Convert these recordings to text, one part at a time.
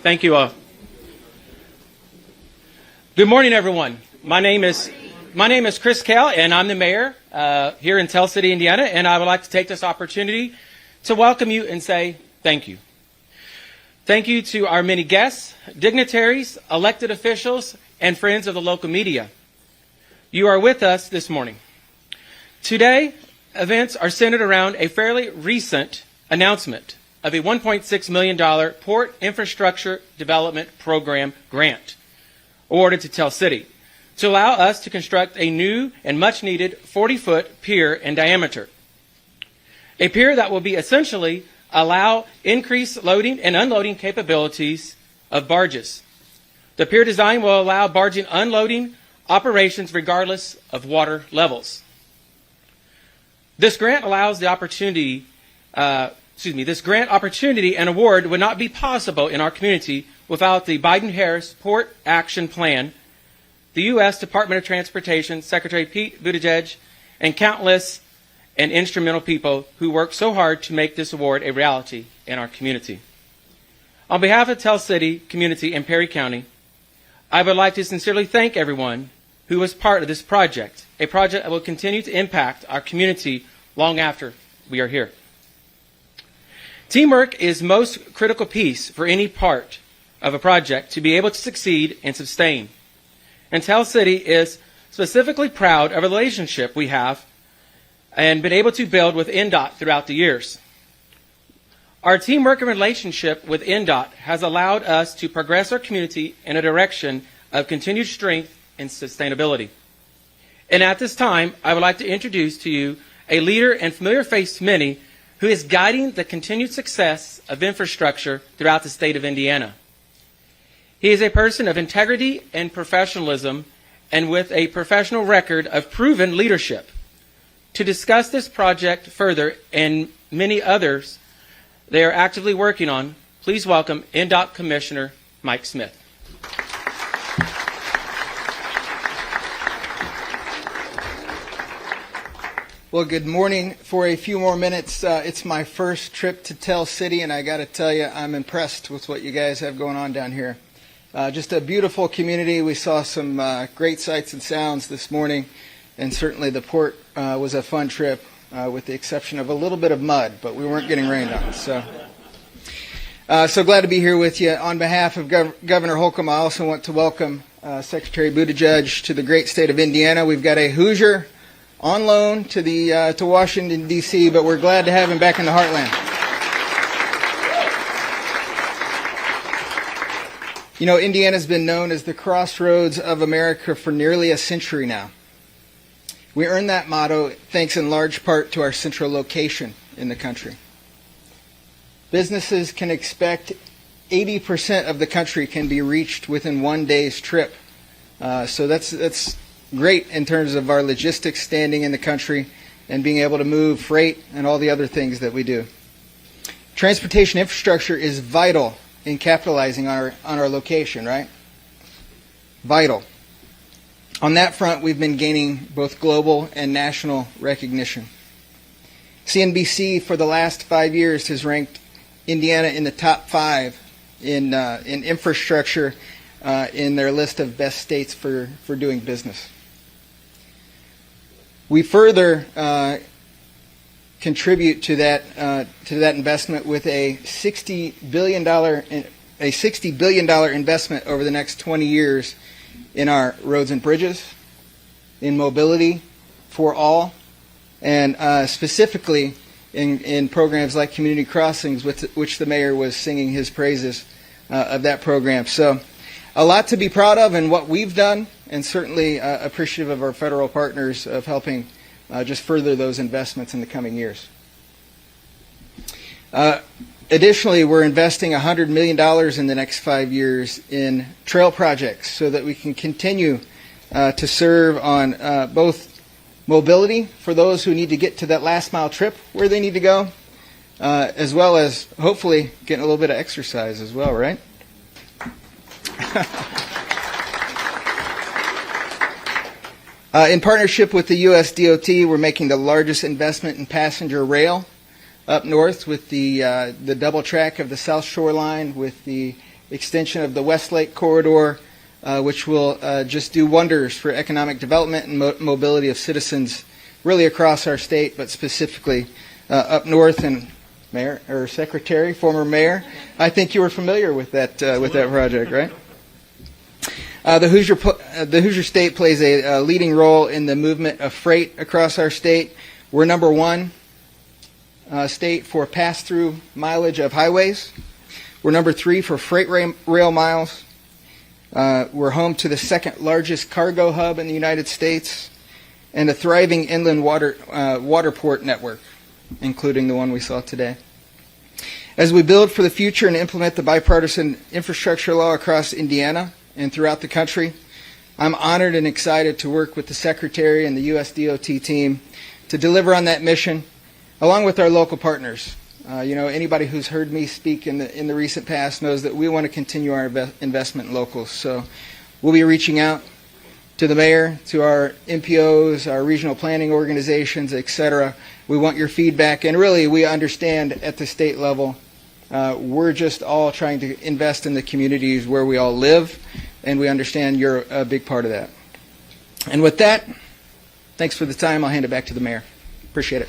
Thank you all. Good morning, everyone. My name is Chris Kell, and I'm the mayor here in Tell City, Indiana, and I would like to take this opportunity to welcome you and say thank you. Thank you to our many guests, dignitaries, elected officials, and friends of the local media. You are with us this morning. Today, events are centered around a fairly recent announcement of a $1.6 million Port Infrastructure Development Program grant awarded to Tell City to allow us to construct a new and much-needed 40-foot pier in diameter. A pier that will be essentially allow increased loading and unloading capabilities of barges. The pier design will allow barging unloading operations regardless of water levels. This grant allows the opportunity, this grant opportunity and award would not be possible in our community without the Biden-Harris Port Action Plan, the U.S. Department of Transportation, Secretary Pete Buttigieg, and countless and instrumental people who worked so hard to make this award a reality in our community. On behalf of Tell City community and Perry County, I would like to sincerely thank everyone who was part of this project, a project that will continue to impact our community long after we are here. Teamwork is most critical piece for any part of a project to be able to succeed and sustain. And Tell City is specifically proud of the relationship we have and been able to build with Ndot throughout the years. Our teamwork and relationship with Ndot has allowed us to progress our community in a direction of continued strength and sustainability. And at this time, I would like to introduce to you a leader and familiar face to many who is guiding the continued success of infrastructure throughout the state of Indiana. He is a person of integrity and professionalism and with a professional record of proven leadership. To discuss this project further and many others they are actively working on, please welcome Ndot Commissioner Mike Smith. Well, good morning. For a few more minutes, it's my first trip to Tell City, and I got to tell you, I'm impressed with what you guys have going on down here. Just a beautiful community. We saw some great sights and sounds this morning, and certainly the port was a fun trip, with the exception of a little bit of mud, but we weren't getting rained on. So glad to be here with you. On behalf of Governor Holcomb, I also want to welcome Secretary Buttigieg to the great state of Indiana. We've got a Hoosier on loan to Washington, D.C., but we're glad to have him back in the heartland. You know, Indiana's been known as the crossroads of America for nearly a century now. We earned that motto thanks in large part to our central location in the country. Businesses can expect 80% of the country can be reached within one day's trip. So that's great in terms of our logistics standing in the country and being able to move freight and all the other things that we do. Transportation infrastructure is vital in capitalizing on our location, right? Vital. On that front, we've been gaining both global and national recognition. CNBC for the last 5 years has ranked Indiana in the top 5 in infrastructure in their list of best states for doing business. We further contribute to that investment with a $60 billion investment over the next 20 years in our roads and bridges, in mobility for all, and specifically in programs like Community Crossings, which the mayor was singing his praises of that program. So a lot to be proud of in what we've done, and certainly appreciative of our federal partners of helping just further those investments in the coming years. Additionally, we're investing $100 million in the next 5 years in trail projects so that we can continue to serve on both mobility for those who need to get to that last mile trip where they need to go, as well as hopefully getting a little bit of exercise as well, right? In partnership with the U.S. DOT, we're making the largest investment in passenger rail up north with the double track of the South Shore Line, with the extension of the Westlake Corridor, which will just do wonders for economic development and mobility of citizens really across our state, but specifically up north. And Mayor or Secretary, former Mayor, I think you were familiar with that project, right? The Hoosier State plays a leading role in the movement of freight across our state. We're number one state for pass-through mileage of highways. We're number 3 for freight rail miles. We're home to the second largest cargo hub in the United States and a thriving inland waterport network, including the one we saw today. As we build for the future and implement the bipartisan infrastructure law across Indiana and throughout the country, I'm honored and excited to work with the Secretary and the U.S. DOT team to deliver on that mission, along with our local partners. Anybody who's heard me speak in the recent past knows that we want to continue our investment in locals. So we'll be reaching out to the mayor, to our MPOs, our regional planning organizations, etc. We want your feedback, and really we understand at the state level we're just all trying to invest in the communities where we all live, and we understand you're a big part of that. And with that, thanks for the time. I'll hand it back to the mayor. Appreciate it.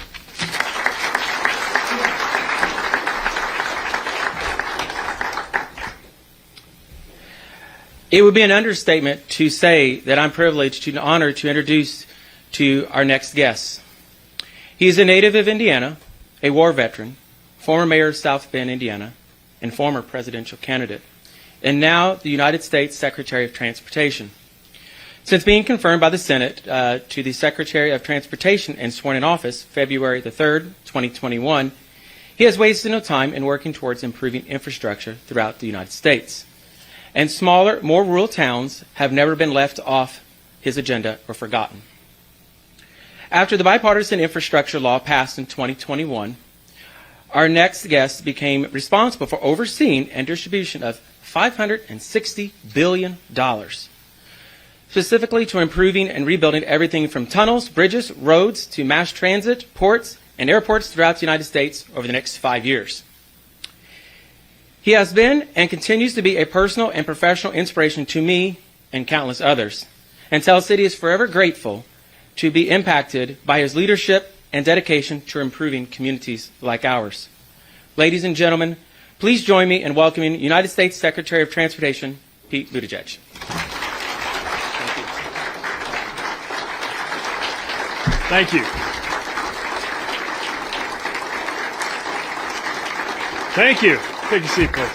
It would be an understatement to say that I'm privileged and honored to introduce to our next guest. He is a native of Indiana, a war veteran, former mayor of South Bend, Indiana, and former presidential candidate, and now the United States Secretary of Transportation. Since being confirmed by the Senate to the Secretary of Transportation and sworn in office February the 3rd, 2021, he has wasted no time in working towards improving infrastructure throughout the United States. And smaller, more rural towns have never been left off his agenda or forgotten. After the bipartisan infrastructure law passed in 2021, our next guest became responsible for overseeing and distribution of $560 billion, specifically to improving and rebuilding everything from tunnels, bridges, roads, to mass transit, ports, and airports throughout the United States over the next 5 years. He has been and continues to be a personal and professional inspiration to me and countless others. And Tell City is forever grateful to be impacted by his leadership and dedication to improving communities like ours. Ladies and gentlemen, please join me in welcoming United States Secretary of Transportation, Pete Lutich. Thank you. Thank you. Take a seat, please.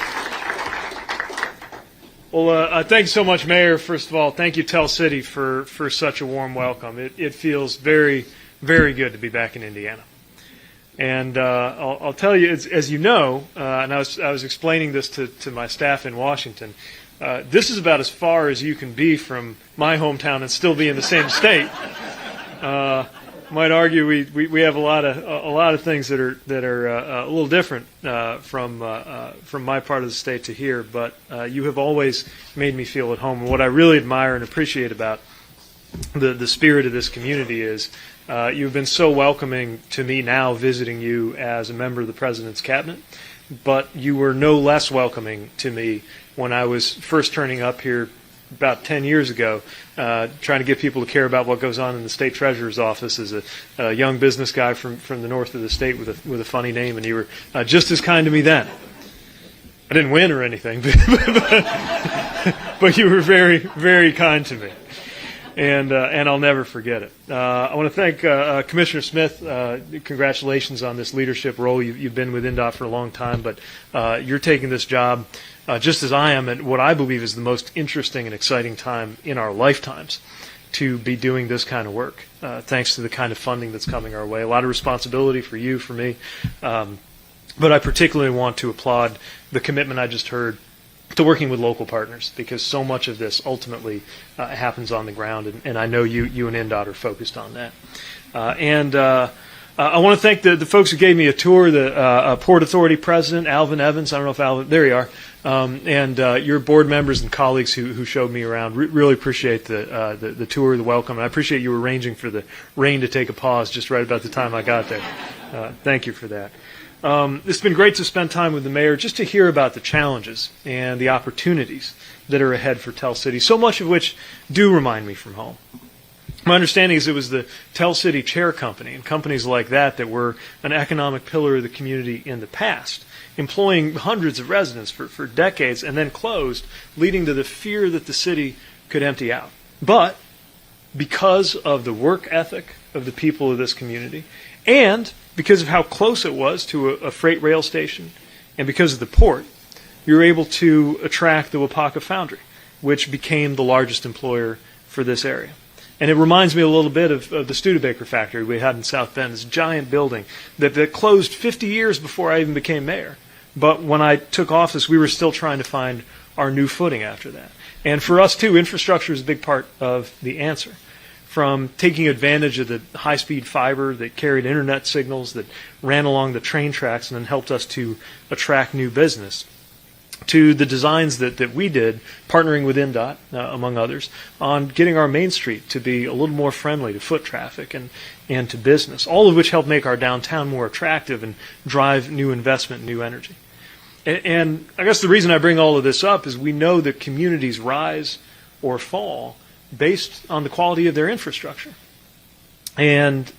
Well, thank you so much, Mayor. First of all, thank you, Tell City, for such a warm welcome. It feels very, very good to be back in Indiana. And I'll tell you, as you know, and I was explaining this to my staff in Washington, this is about as far as you can be from my hometown and still be in the same state. Might argue we have a lot of things that are a little different from my part of the state to here, but you have always made me feel at home. And what I really admire and appreciate about the spirit of this community is you've been so welcoming to me now visiting you as a member of the President's Cabinet, but you were no less welcoming to me when I was first turning up here about 10 years ago, trying to get people to care about what goes on in the state treasurer's office as a young business guy from the north of the state with a funny name, and you were just as kind to me then. I didn't win or anything, but you were very, very kind to me, and I'll never forget it. I want to thank Commissioner Smith. Congratulations on this leadership role. You've been with Ndot for a long time, but you're taking this job just as I am at what I believe is the most interesting and exciting time in our lifetimes to be doing this kind of work, thanks to the kind of funding that's coming our way. A lot of responsibility for you, for me, but I particularly want to applaud the commitment I just heard to working with local partners, because so much of this ultimately happens on the ground, and I know you and Ndot are focused on that. I want to thank the folks who gave me a tour, the Port Authority President, Alvin Evans. I don't know if Alvin, there you are, and your board members and colleagues who showed me around. Really appreciate the tour, the welcome, and I appreciate you arranging for the rain to take a pause just right about the time I got there. Thank you for that. It's been great to spend time with the mayor just to hear about the challenges and the opportunities that are ahead for Tell City, so much of which do remind me from home. My understanding is it was the Tell City Chair Company and companies like that were an economic pillar of the community in the past, employing hundreds of residents for decades and then closed, leading to the fear that the city could empty out. But because of the work ethic of the people of this community and because of how close it was to a freight rail station and because of the port, you were able to attract the Wapaka Foundry, which became the largest employer for this area. And it reminds me a little bit of the Studebaker factory we had in South Bend, this giant building that closed 50 years before I even became mayor. But when I took office, we were still trying to find our new footing after that. And for us, too, infrastructure is a big part of the answer. From taking advantage of the high-speed fiber that carried internet signals that ran along the train tracks and then helped us to attract new business, to the designs that we did, partnering with Ndot, among others, on getting our Main Street to be a little more friendly to foot traffic and to business, all of which helped make our downtown more attractive and drive new investment and new energy. And I guess the reason I bring all of this up is we know that communities rise or fall based on the quality of their infrastructure. And,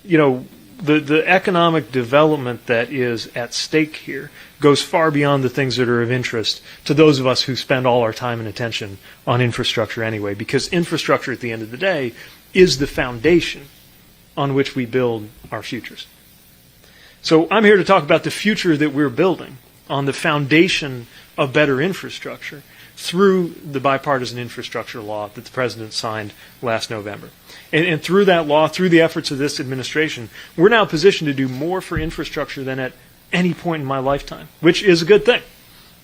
you know, the economic development that is at stake here goes far beyond the things that are of interest to those of us who spend all our time and attention on infrastructure anyway, because infrastructure at the end of the day is the foundation on which we build our futures. So I'm here to talk about the future that we're building on the foundation of better infrastructure through the bipartisan infrastructure law that the President signed last November. And through that law, through the efforts of this administration, we're now positioned to do more for infrastructure than at any point in my lifetime, which is a good thing,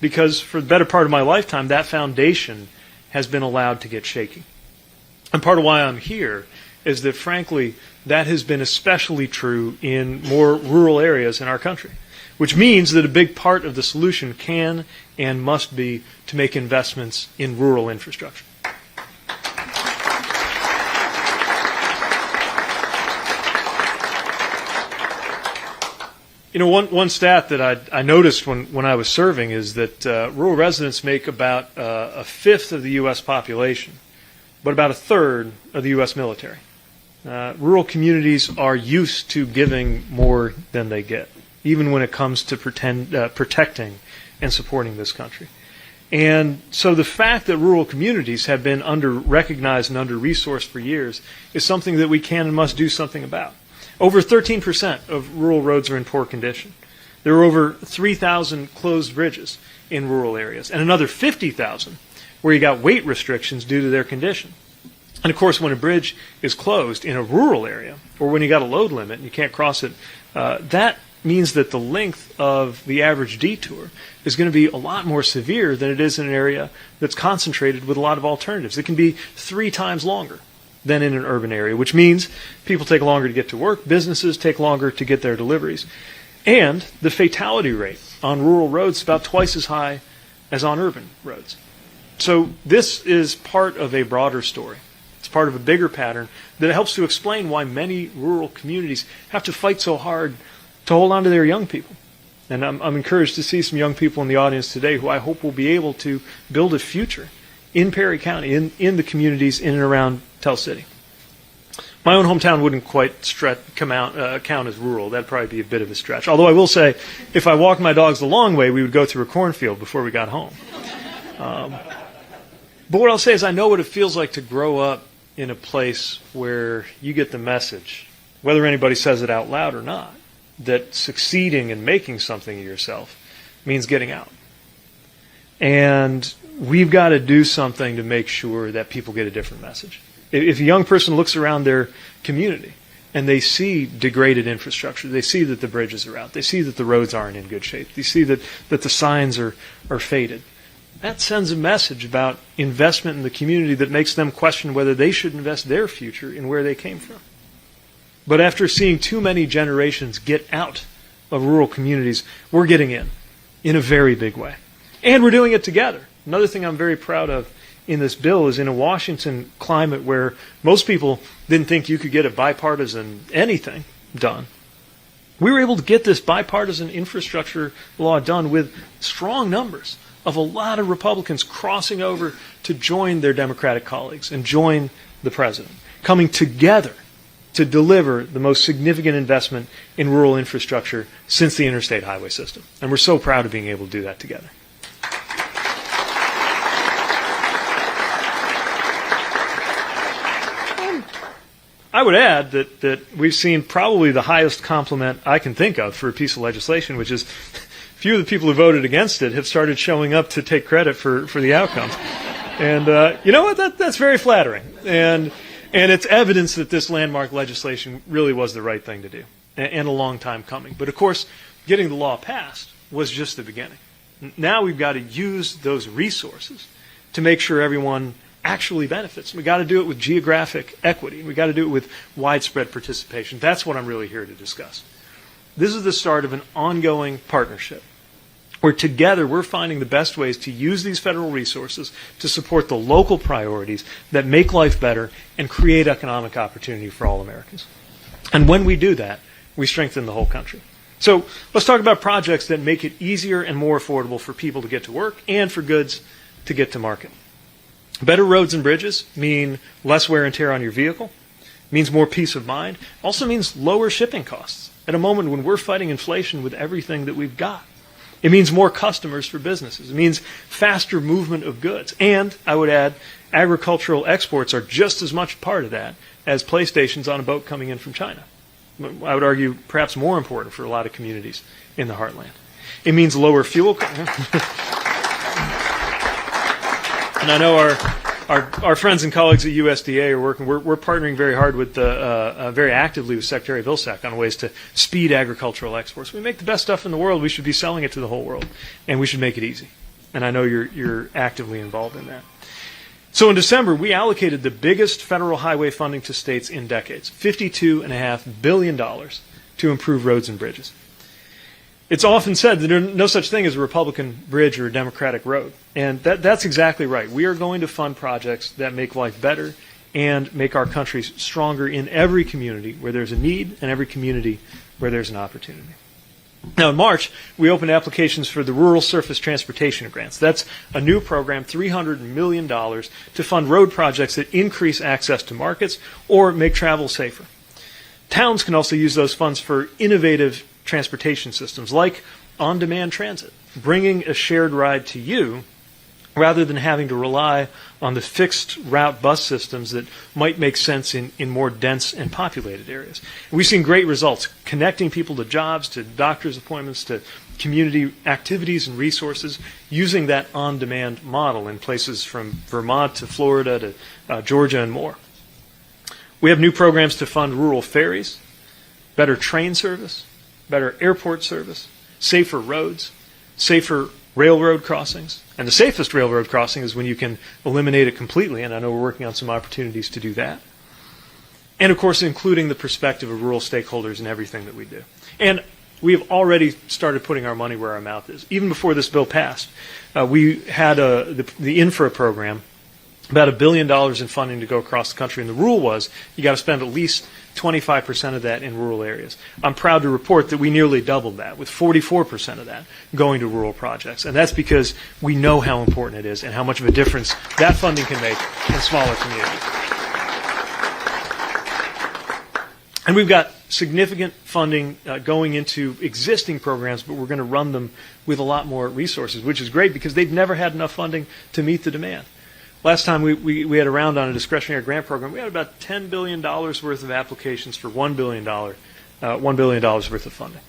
because for the better part of my lifetime, that foundation has been allowed to get shaky. And part of why I'm here is that, frankly, that has been especially true in more rural areas in our country, which means that a big part of the solution can and must be to make investments in rural infrastructure. You know, one stat that I noticed when I was serving is that rural residents make about a fifth of the U.S. population, but about a third of the U.S. military. Rural communities are used to giving more than they get, even when it comes to protecting and supporting this country. And so the fact that rural communities have been under-recognized and under-resourced for years is something that we can and must do something about. Over 13% of rural roads are in poor condition. There are over 3,000 closed bridges in rural areas, and another 50,000 where you got weight restrictions due to their condition. And of course, when a bridge is closed in a rural area, or when you got a load limit and you can't cross it, that means that the length of the average detour is going to be a lot more severe than it is in an area that's concentrated with a lot of alternatives. It can be 3 times longer than in an urban area, which means people take longer to get to work, businesses take longer to get their deliveries, and the fatality rate on rural roads is about twice as high as on urban roads. So this is part of a broader story. It's part of a bigger pattern that helps to explain why many rural communities have to fight so hard to hold on to their young people. And I'm encouraged to see some young people in the audience today who I hope will be able to build a future in Perry County, in the communities in and around Tell City. My own hometown wouldn't quite count as rural. That'd probably be a bit of a stretch. Although I will say, if I walked my dogs the long way, we would go through a cornfield before we got home. But what I'll say is I know what it feels like to grow up in a place where you get the message, whether anybody says it out loud or not, that succeeding and making something of yourself means getting out. And we've got to do something to make sure that people get a different message. If a young person looks around their community and they see degraded infrastructure, they see that the bridges are out, they see that the roads aren't in good shape, they see that the signs are faded, that sends a message about investment in the community that makes them question whether they should invest their future in where they came from. But after seeing too many generations get out of rural communities, we're getting in a very big way. And we're doing it together. Another thing I'm very proud of in this bill is in a Washington climate where most people didn't think you could get a bipartisan anything done. We were able to get this bipartisan infrastructure law done with strong numbers of a lot of Republicans crossing over to join their Democratic colleagues and join the president, coming together to deliver the most significant investment in rural infrastructure since the interstate highway system. And we're so proud of being able to do that together. I would add that we've seen probably the highest compliment I can think of for a piece of legislation, which is few of the people who voted against it have started showing up to take credit for the outcomes. And you know what? That's very flattering. And it's evidence that this landmark legislation really was the right thing to do, and a long time coming. But of course, getting the law passed was just the beginning. Now we've got to use those resources to make sure everyone actually benefits. We've got to do it with geographic equity. We've got to do it with widespread participation. That's what I'm really here to discuss. This is the start of an ongoing partnership where together we're finding the best ways to use these federal resources to support the local priorities that make life better and create economic opportunity for all Americans. And when we do that, we strengthen the whole country. So let's talk about projects that make it easier and more affordable for people to get to work and for goods to get to market. Better roads and bridges mean less wear and tear on your vehicle, means more peace of mind, also means lower shipping costs at a moment when we're fighting inflation with everything that we've got. It means more customers for businesses. It means faster movement of goods. And, I would add, agricultural exports are just as much part of that as PlayStations on a boat coming in from China. I would argue perhaps more important for a lot of communities in the heartland. It means lower fuel costs. And I know our friends and colleagues at USDA are working. We're partnering very hard with very actively with Secretary Vilsack on ways to speed agricultural exports. We make the best stuff in the world. We should be selling it to the whole world, and we should make it easy. And I know you're actively involved in that. So in December, we allocated the biggest federal highway funding to states in decades, $52.5 billion, to improve roads and bridges. It's often said that there's no such thing as a Republican bridge or a Democratic road. And that's exactly right. We are going to fund projects that make life better and make our country stronger in every community where there's a need and every community where there's an opportunity. Now, in March, we opened applications for the Rural Surface Transportation Grants. That's a new program, $300 million, to fund road projects that increase access to markets or make travel safer. Towns can also use those funds for innovative transportation systems like on-demand transit, bringing a shared ride to you rather than having to rely on the fixed route bus systems that might make sense in more dense and populated areas. We've seen great results connecting people to jobs, to doctor's appointments, to community activities and resources using that on-demand model in places from Vermont to Florida to Georgia and more. We have new programs to fund rural ferries, better train service, better airport service, safer roads, safer railroad crossings. And the safest railroad crossing is when you can eliminate it completely, and I know we're working on some opportunities to do that. And, of course, including the perspective of rural stakeholders in everything that we do. And we have already started putting our money where our mouth is. Even before this bill passed, we had the infra program, about $1 billion in funding to go across the country. And the rule was you got to spend at least 25% of that in rural areas. I'm proud to report that we nearly doubled that, with 44% of that going to rural projects. And that's because we know how important it is and how much of a difference that funding can make in smaller communities. And we've got significant funding going into existing programs, but we're going to run them with a lot more resources, which is great because they've never had enough funding to meet the demand. Last time we had a round on a discretionary grant program, we had about $10 billion worth of applications for $1 billion worth of funding.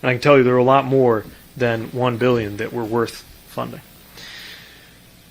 And I can tell you there are a lot more than $1 billion that were worth funding.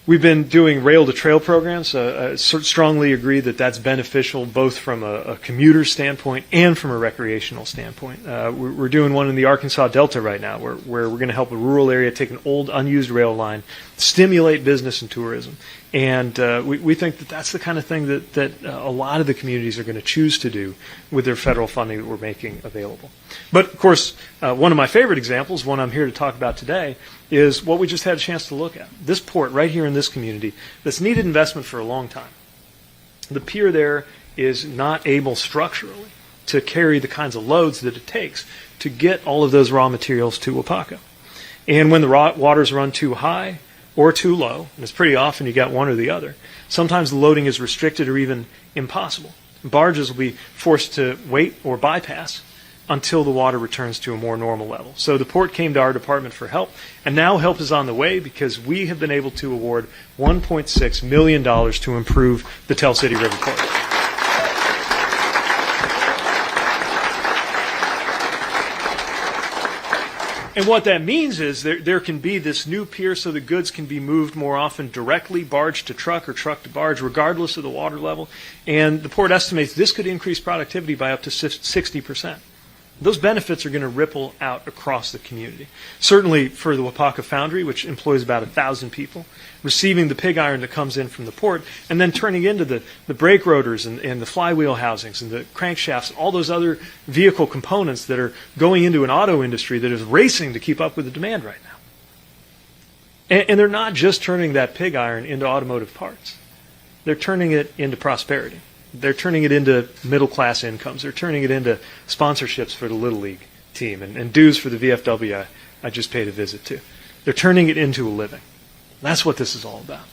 We've been doing rail-to-trail programs. I strongly agree that that's beneficial both from a commuter standpoint and from a recreational standpoint. We're doing one in the Arkansas Delta right now where we're going to help a rural area take an old, unused rail line, stimulate business and tourism. And we think that that's the kind of thing that a lot of the communities are going to choose to do with their federal funding that we're making available. But, of course, one of my favorite examples, one I'm here to talk about today, is what we just had a chance to look at. This port right here in this community that's needed investment for a long time. The pier there is not able structurally to carry the kinds of loads that it takes to get all of those raw materials to Wapaka. And when the waters run too high or too low, and it's pretty often you got one or the other, sometimes the loading is restricted or even impossible. Barges will be forced to wait or bypass until the water returns to a more normal level. So the port came to our department for help, and now help is on the way because we have been able to award $1.6 million to improve the Tell City River Port. And what that means is there can be this new pier so the goods can be moved more often directly, barge to truck or truck to barge, regardless of the water level. And the port estimates this could increase productivity by up to 60%. Those benefits are going to ripple out across the community. Certainly for the Wapaka Foundry, which employs about 1,000 people, receiving the pig iron that comes in from the port, and then turning into the brake rotors and the flywheel housings and the crankshafts, all those other vehicle components that are going into an auto industry that is racing to keep up with the demand right now. And they're not just turning that pig iron into automotive parts. They're turning it into prosperity. They're turning it into middle-class incomes. They're turning it into sponsorships for the Little League team and dues for the VFW I just paid a visit to. They're turning it into a living. That's what this is all about.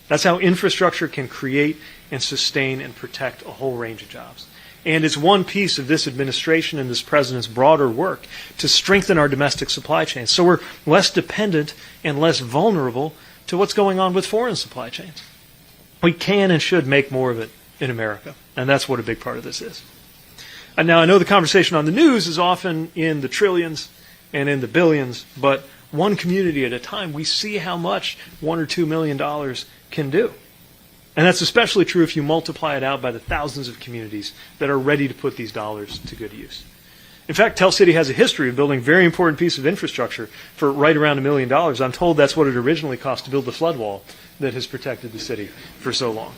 That's how infrastructure can create and sustain and protect a whole range of jobs. And it's one piece of this administration and this president's broader work to strengthen our domestic supply chains so we're less dependent and less vulnerable to what's going on with foreign supply chains. We can and should make more of it in America, and that's what a big part of this is. And now I know the conversation on the news is often in the trillions and in the billions, but one community at a time, we see how much $1 or $2 million can do. And that's especially true if you multiply it out by the thousands of communities that are ready to put these dollars to good use. In fact, Tell City has a history of building a very important piece of infrastructure for right around $1 million. I'm told that's what it originally cost to build the flood wall that has protected the city for so long.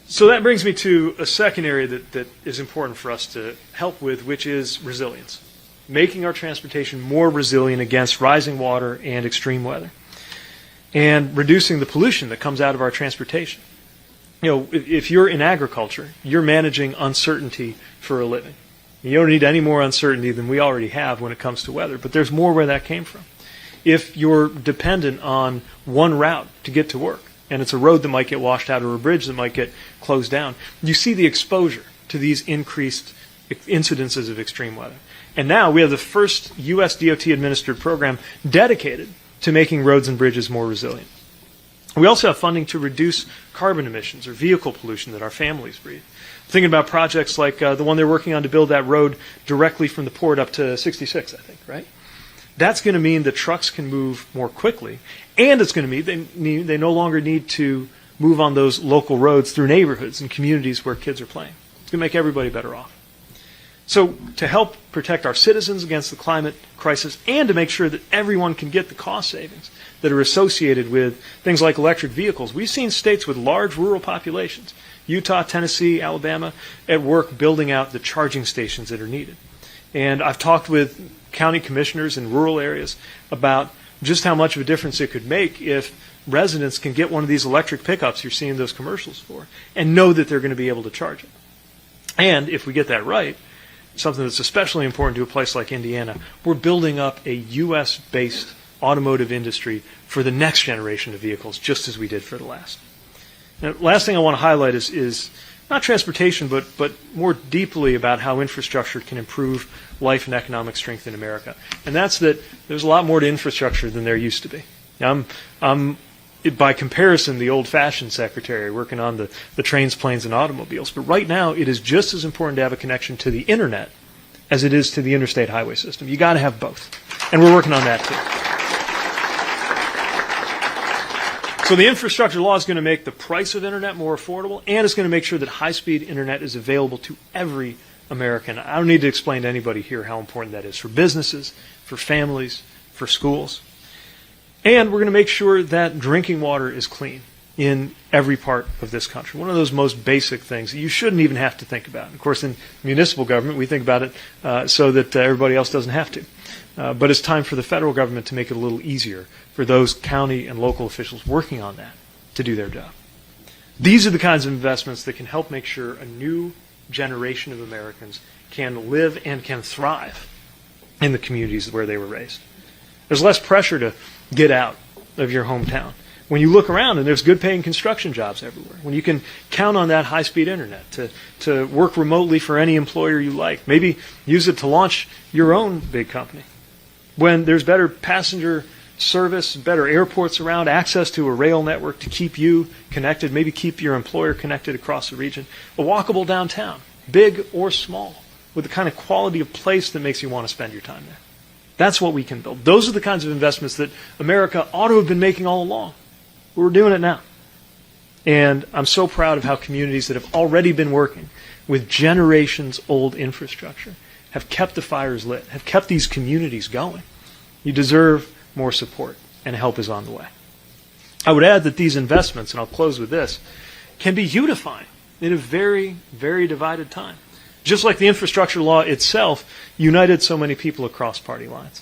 So that brings me to a second area that is important for us to help with, which is resilience. Making our transportation more resilient against rising water and extreme weather. And reducing the pollution that comes out of our transportation. You know, if you're in agriculture, you're managing uncertainty for a living. You don't need any more uncertainty than we already have when it comes to weather, but there's more where that came from. If you're dependent on one route to get to work, and it's a road that might get washed out or a bridge that might get closed down, you see the exposure to these increased incidences of extreme weather. And now we have the first U.S. DOT-administered program dedicated to making roads and bridges more resilient. We also have funding to reduce carbon emissions or vehicle pollution that our families breathe. Thinking about projects like the one they're working on to build that road directly from the port up to 66, I think, right? That's going to mean that trucks can move more quickly, and it's going to mean they no longer need to move on those local roads through neighborhoods and communities where kids are playing. It's going to make everybody better off. So to help protect our citizens against the climate crisis and to make sure that everyone can get the cost savings that are associated with things like electric vehicles, we've seen states with large rural populations, Utah, Tennessee, Alabama, at work building out the charging stations that are needed. And I've talked with county commissioners in rural areas about just how much of a difference it could make if residents can get one of these electric pickups you're seeing those commercials for and know that they're going to be able to charge it. And if we get that right, something that's especially important to a place like Indiana, we're building up a U.S.-based automotive industry for the next generation of vehicles, just as we did for the last. Now, last thing I want to highlight is not transportation, but more deeply about how infrastructure can improve life and economic strength in America. And that's that there's a lot more to infrastructure than there used to be. Now, I'm by comparison, the old-fashioned secretary working on the trains, planes, and automobiles. But right now, it is just as important to have a connection to the internet as it is to the interstate highway system. You got to have both. And we're working on that, too. So the infrastructure law is going to make the price of internet more affordable, and it's going to make sure that high-speed internet is available to every American. I don't need to explain to anybody here how important that is for businesses, for families, for schools. And we're going to make sure that drinking water is clean in every part of this country. One of those most basic things that you shouldn't even have to think about. Of course, in municipal government, we think about it so that everybody else doesn't have to. But it's time for the federal government to make it a little easier for those county and local officials working on that to do their job. These are the kinds of investments that can help make sure a new generation of Americans can live and can thrive in the communities where they were raised. There's less pressure to get out of your hometown. When you look around and there's good paying construction jobs everywhere, when you can count on that high-speed internet to work remotely for any employer you like, maybe use it to launch your own big company. When there's better passenger service, better airports around, access to a rail network to keep you connected, maybe keep your employer connected across the region, a walkable downtown, big or small, with the kind of quality of place that makes you want to spend your time there. That's what we can build. Those are the kinds of investments that America ought to have been making all along. We're doing it now. And I'm so proud of how communities that have already been working with generations-old infrastructure have kept the fires lit, have kept these communities going. You deserve more support, and help is on the way. I would add that these investments, and I'll close with this, can be unifying in a very, very divided time. Just like the infrastructure law itself united so many people across party lines.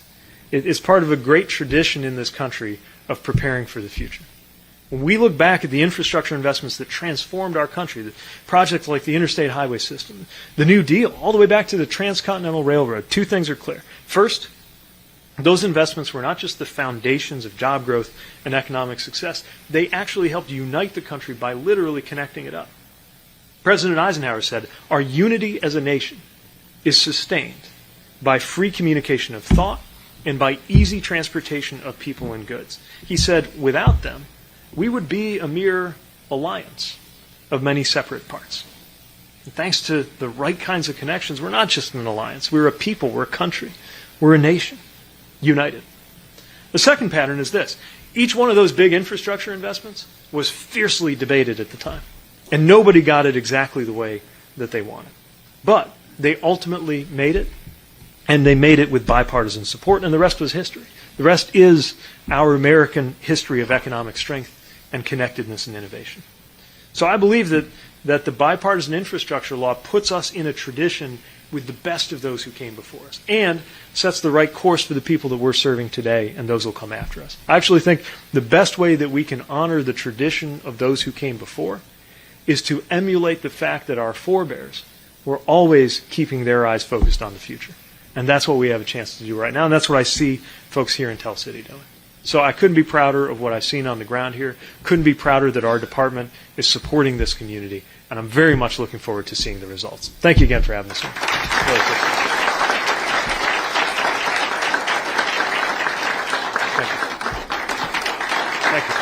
It's part of a great tradition in this country of preparing for the future. When we look back at the infrastructure investments that transformed our country, the projects like the interstate highway system, the New Deal, all the way back to the transcontinental railroad, two things are clear. First, those investments were not just the foundations of job growth and economic success. They actually helped unite the country by literally connecting it up. President Eisenhower said, "Our unity as a nation is sustained by free communication of thought and by easy transportation of people and goods." He said, without them, we would be a mere alliance of many separate parts. And thanks to the right kinds of connections, we're not just an alliance. We're a people, we're a country, we're a nation, united. The second pattern is this. Each one of those big infrastructure investments was fiercely debated at the time. And nobody got it exactly the way that they wanted. But they ultimately made it, and they made it with bipartisan support, and the rest was history. The rest is our American history of economic strength and connectedness and innovation. So I believe that the bipartisan infrastructure law puts us in a tradition with the best of those who came before us and sets the right course for the people that we're serving today and those who will come after us. I actually think the best way that we can honor the tradition of those who came before is to emulate the fact that our forebears were always keeping their eyes focused on the future. And that's what we have a chance to do right now, and that's what I see folks here in Tell City doing. So I couldn't be prouder of what I've seen on the ground here, couldn't be prouder that our department is supporting this community, and I'm very much looking forward to seeing the results. Thank you again for having us here. Really appreciate it. Thank you. Thank you.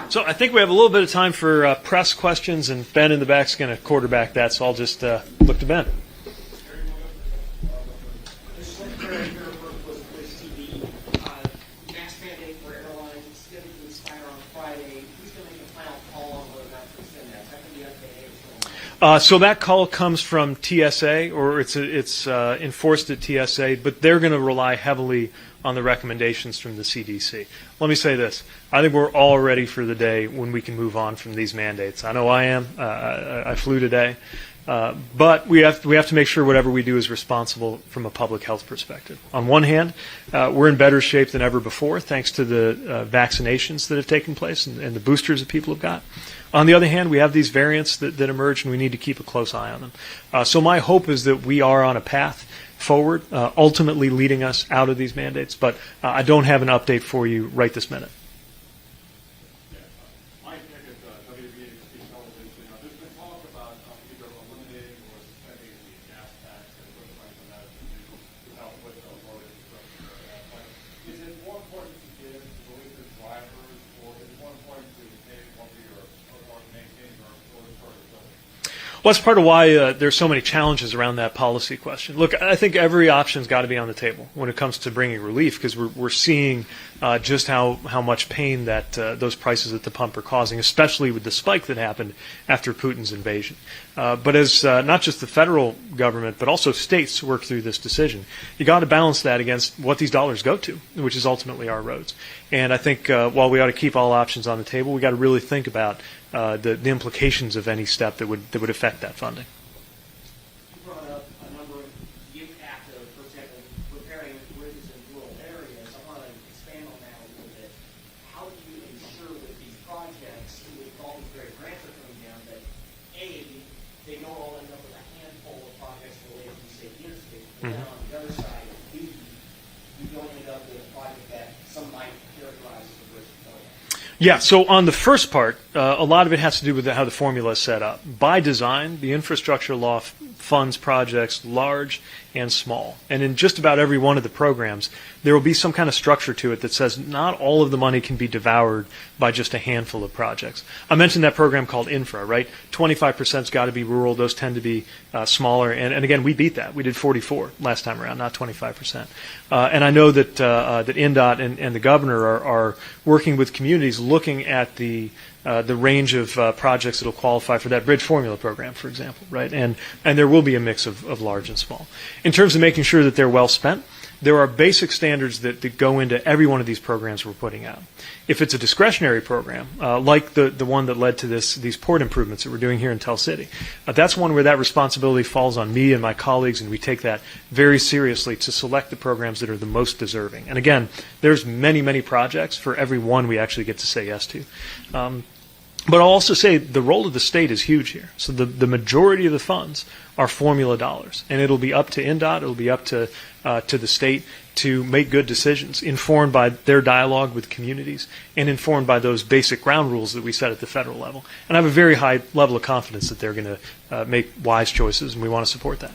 So I think we have a little bit of time for press questions, and Ben in the back is going to quarterback that, so I'll just look to Ben. So that call comes from TSA, or it's enforced at TSA, but they're going to rely heavily on the recommendations from the CDC. Let me say this. I think we're all ready for the day when we can move on from these mandates. I know I am. I flew today. But we have to make sure whatever we do is responsible from a public health perspective. On one hand, we're in better shape than ever before, thanks to the vaccinations that have taken place and the boosters that people have got. On the other hand, we have these variants that emerge, and we need to keep a close eye on them. So my hope is that we are on a path forward, ultimately leading us out of these mandates. But I don't have an update for you right this minute. Well, that's part of why there's so many challenges around that policy question. Look, I think every option's got to be on the table when it comes to bringing relief, because we're seeing just how much pain that those prices at the pump are causing, especially with the spike that happened after Putin's invasion. But as not just the federal government, but also states work through this decision, you got to balance that against what these dollars go to, which is ultimately our roads. And I think while we ought to keep all options on the table, we got to really think about the implications of any step that would affect that funding. You brought up a number of the impact of, for example, repairing bridges in rural areas. I want to where grants are coming down, that A, they don't all end up with a handful of projects related to, say, interstate. But then on the other side, B, you don't end up with a project that some might characterize as a bridge failure. Yeah, so on the first part, a lot of it has to do with how the formula is set up. By design, the infrastructure law funds projects large and small. And in just about every one of the programs, there will be some kind of structure to it that says not all of the money can be devoured by just a handful of projects. I mentioned that program called Infra, right? 25%'s got to be rural. Those tend to be smaller. And again, we beat that. We did 44 last time around, not 25%. And I know that that Ndot and the governor are working with communities looking at the range of projects that will qualify for that bridge formula program, for example, right? And there will be a mix of large and small. In terms of making sure that they're well spent, there are basic standards that go into every one of these programs we're putting out. If it's a discretionary program, like the one that led to these port improvements that we're doing here in Tell City, that's one where that responsibility falls on me and my colleagues, and we take that very seriously to select the programs that are the most deserving. And again, there's many, many projects. For every one we actually get to say yes to. But I'll also say the role of the state is huge here. So the majority of the funds are formula dollars, and it'll be up to Ndot, it'll be up to the state to make good decisions, informed by their dialogue with communities and informed by those basic ground rules that we set at the federal level. And I have a very high level of confidence that they're going to make wise choices, and we want to support that.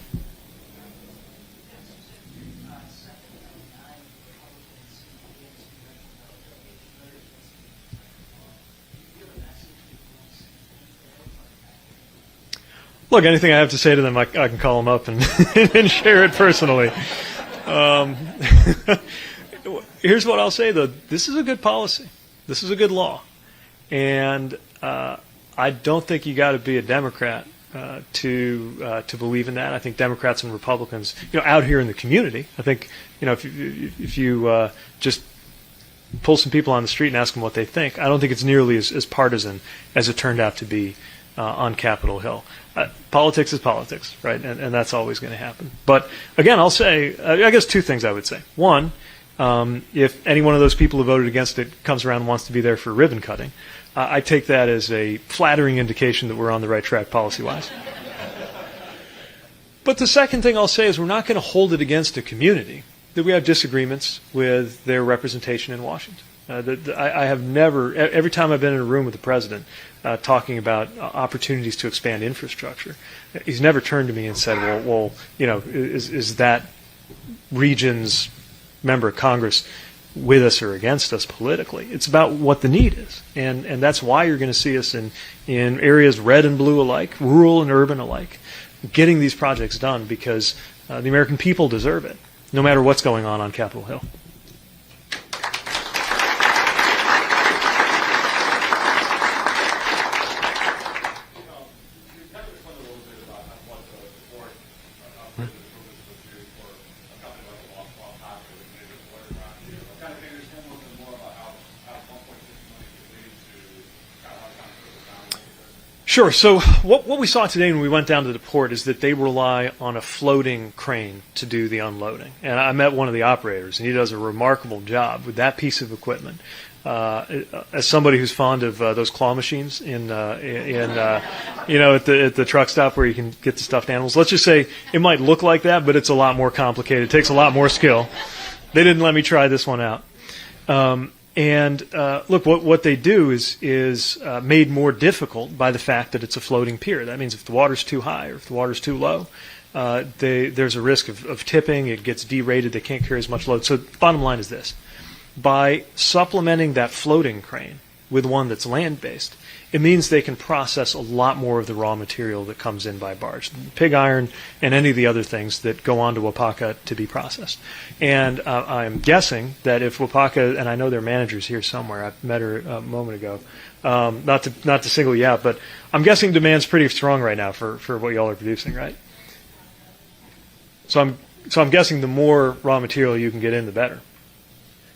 Look, anything I have to say to them, I can call them up and, and share it personally. Here's what I'll say, though. This is a good policy. This is a good law. And I don't think you got to be a Democrat to believe in that. I think Democrats and Republicans, out here in the community, I think, if you just pull some people on the street and ask them what they think, I don't think it's nearly as partisan as it turned out to be on Capitol Hill. Politics is politics, right? And that's always going to happen. But again, I'll say, I guess two things I would say. One, if any one of those people who voted against it comes around and wants to be there for ribbon cutting, I take that as a flattering indication that we're on the right track policy-wise. But the second thing I'll say is we're not going to hold it against a community that we have disagreements with their representation in Washington. I have never, every time I've been in a room with the president talking about opportunities to expand infrastructure, he's never turned to me and said, well, is that region's member of Congress with us or against us politically? It's about what the need is. And that's why you're going to see us in areas red and blue alike, rural and urban alike, getting these projects done because the American people deserve it, no matter what's going on Capitol Hill. Sure. So what we saw today when we went down to the port is that they rely on a floating crane to do the unloading. And I met one of the operators, and he does a remarkable job with that piece of equipment. As somebody who's fond of those claw machines at the truck stop where you can get the stuffed animals, let's just say it might look like that, but it's a lot more complicated. It takes a lot more skill. They didn't let me try this one out. Look, what they do is made more difficult by the fact that it's a floating pier. That means if the water's too high or if the water's too low, there's a risk of tipping. It gets derated. They can't carry as much load. So the bottom line is this. By supplementing that floating crane with one that's land-based, it means they can process a lot more of the raw material that comes in by barge, pig iron and any of the other things that go on to Wapaka to be processed. And I'm guessing that if Wapaka, and I know their manager's here somewhere, I met her a moment ago, not to single you out, but I'm guessing demand's pretty strong right now for what y'all are producing, right? So I'm guessing the more raw material you can get in, the better.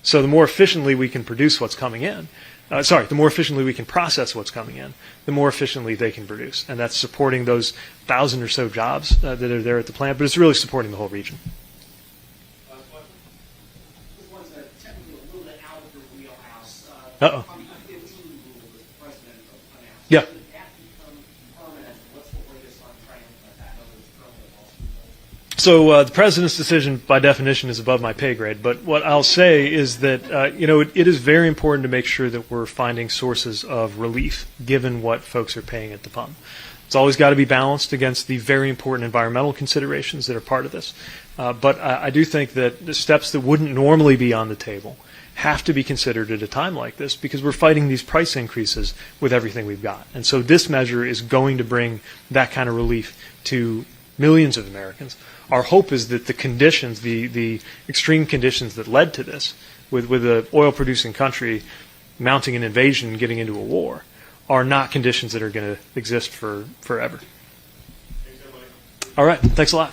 So the more efficiently we can produce what's coming in, the more efficiently we can process what's coming in, the more efficiently they can produce. And that's supporting those 1,000 or so jobs that are there at the plant, but it's really supporting the whole region. This one's technically a little bit out of your wheelhouse. Uh-oh. The 15 rule that the president announced. Yeah. So the president's decision, by definition, is above my pay grade. But what I'll say is that it is very important to make sure that we're finding sources of relief, given what folks are paying at the pump. It's always got to be balanced against the very important environmental considerations that are part of this. But I do think that the steps that wouldn't normally be on the table have to be considered at a time like this, because we're fighting these price increases with everything we've got. And so this measure is going to bring that kind of relief to millions of Americans. Our hope is that the conditions, the extreme conditions that led to this, with an oil-producing country mounting an invasion and getting into a war, are not conditions that are going to exist forever. All right. Thanks a lot.